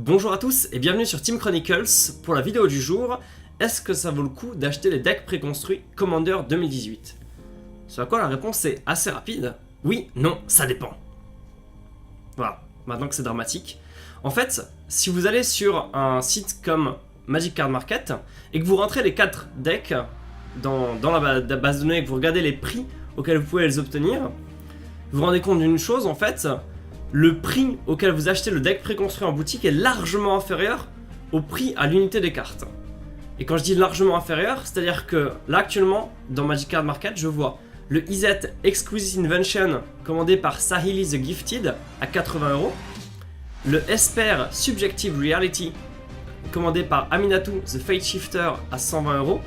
Bonjour à tous et bienvenue sur Team Chronicles pour la vidéo du jour. Est-ce que ça vaut le coup d'acheter les decks préconstruits Commander 2018? Ce à quoi la réponse est assez rapide. Oui, non, ça dépend. Voilà, maintenant que c'est dramatique. En fait, si vous allez sur un site comme Magic Card Market et que vous rentrez les 4 decks dans la base de données et que vous regardez les prix auxquels vous pouvez les obtenir, vous vous rendez compte d'une chose en fait. Le prix auquel vous achetez le deck préconstruit en boutique est largement inférieur au prix à l'unité des cartes. Et quand je dis largement inférieur, c'est-à-dire que là actuellement, dans Magic Card Market, je vois le Izzet Exquisite Invention commandé par Saheeli the Gifted à 80€, le Esper Subjective Reality commandé par Aminatou the Fate Shifter à 120€,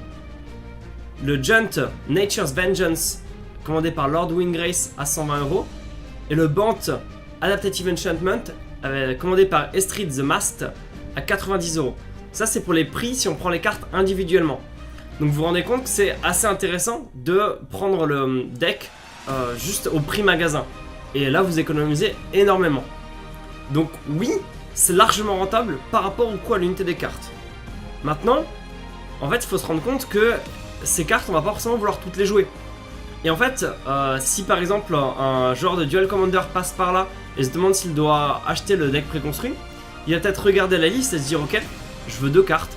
le Junt Nature's Vengeance commandé par Lord Windgrace à 120€, et le Bant Adaptative Enchantment commandé par Estrid the Mast à 90€. Ça c'est pour les prix si on prend les cartes individuellement. Donc vous vous rendez compte que c'est assez intéressant de prendre le deck juste au prix magasin. Et là vous économisez énormément. Donc oui, c'est largement rentable par rapport au coût à l'unité des cartes. Maintenant, en fait il faut se rendre compte que ces cartes on va pas forcément vouloir toutes les jouer. Et en fait, si par exemple un joueur de Duel Commander passe par là et se demande s'il doit acheter le deck préconstruit, il va peut-être regarder la liste et se dire ok, je veux 2 cartes.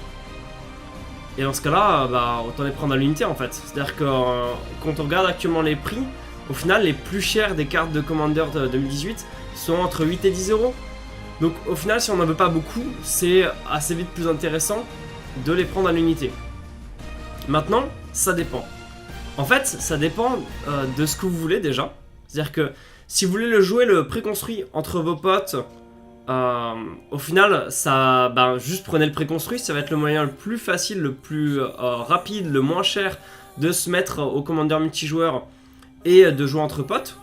Et dans ce cas-là, autant les prendre à l'unité en fait. C'est-à-dire que quand on regarde actuellement les prix, au final les plus chères des cartes de Commander de 2018 sont entre 8 et 10€. Donc au final, si on n'en veut pas beaucoup, c'est assez vite plus intéressant de les prendre à l'unité. Maintenant, ça dépend. En fait, ça dépend de ce que vous voulez déjà. C'est-à-dire que si vous voulez le jouer le préconstruit entre vos potes, au final, ça, juste prenez le préconstruit, ça va être le moyen le plus facile, le plus rapide, le moins cher de se mettre au Commander multijoueur et de jouer entre potes.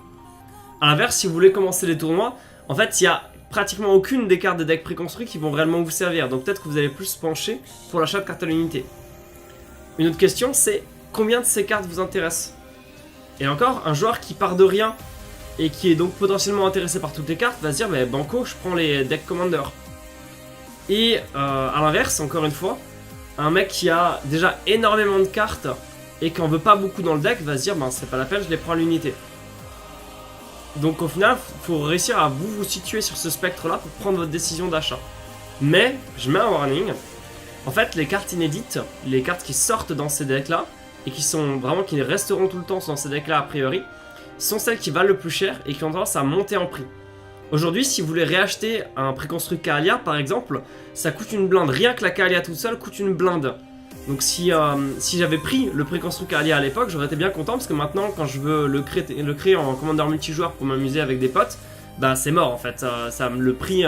A l'inverse, si vous voulez commencer les tournois, en fait, il n'y a pratiquement aucune des cartes de deck préconstruits qui vont réellement vous servir. Donc peut-être que vous allez plus se pencher pour l'achat de cartes à l'unité. Une autre question, c'est combien de ces cartes vous intéressent? Et encore, un joueur qui part de rien et qui est donc potentiellement intéressé par toutes les cartes va se dire banco, je prends les decks Commander. Et à l'inverse, encore une fois, un mec qui a déjà énormément de cartes et qui en veut pas beaucoup dans le deck va se dire c'est pas la peine, je les prends à l'unité. Donc au final, il faut réussir à vous situer sur ce spectre là pour prendre votre décision d'achat. Mais, je mets un warning, en fait les cartes inédites, les cartes qui sortent dans ces decks là, et qui resteront tout le temps dans ces decks là a priori, sont celles qui valent le plus cher et qui ont tendance à monter en prix. Aujourd'hui, si vous voulez réacheter un préconstruit Kaalia par exemple, ça coûte une blinde. Rien que la Kaalia toute seule coûte une blinde. Donc si j'avais pris le préconstruit Kaalia à l'époque, j'aurais été bien content parce que maintenant quand je veux le créer en Commander multijoueur pour m'amuser avec des potes, c'est mort en fait, le prix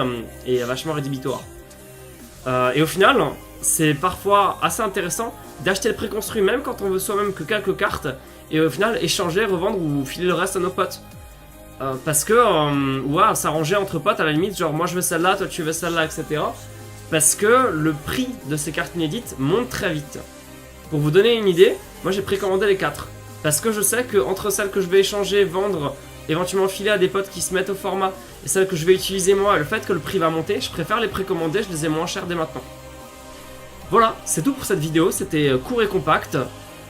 est vachement rédhibitoire. Et au final, c'est parfois assez intéressant d'acheter le préconstruit même quand on veut soi-même que quelques cartes et au final échanger, revendre ou filer le reste à nos potes. Parce que s'arranger entre potes à la limite, genre moi je veux celle-là, toi tu veux celle-là, etc. Parce que le prix de ces cartes inédites monte très vite. Pour vous donner une idée, moi j'ai précommandé les 4. Parce que je sais que entre celles que je vais échanger, vendre, éventuellement filer à des potes qui se mettent au format et celles que je vais utiliser moi et le fait que le prix va monter, je préfère les précommander, je les ai moins chères dès maintenant. Voilà, c'est tout pour cette vidéo, c'était court et compact.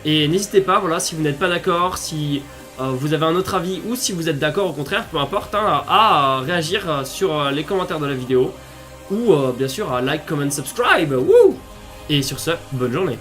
Et n'hésitez pas, si vous n'êtes pas d'accord, si vous avez un autre avis ou si vous êtes d'accord au contraire, peu importe, à réagir sur les commentaires de la vidéo. Ou bien sûr à like, comment, subscribe. Wouh! Et sur ce, bonne journée.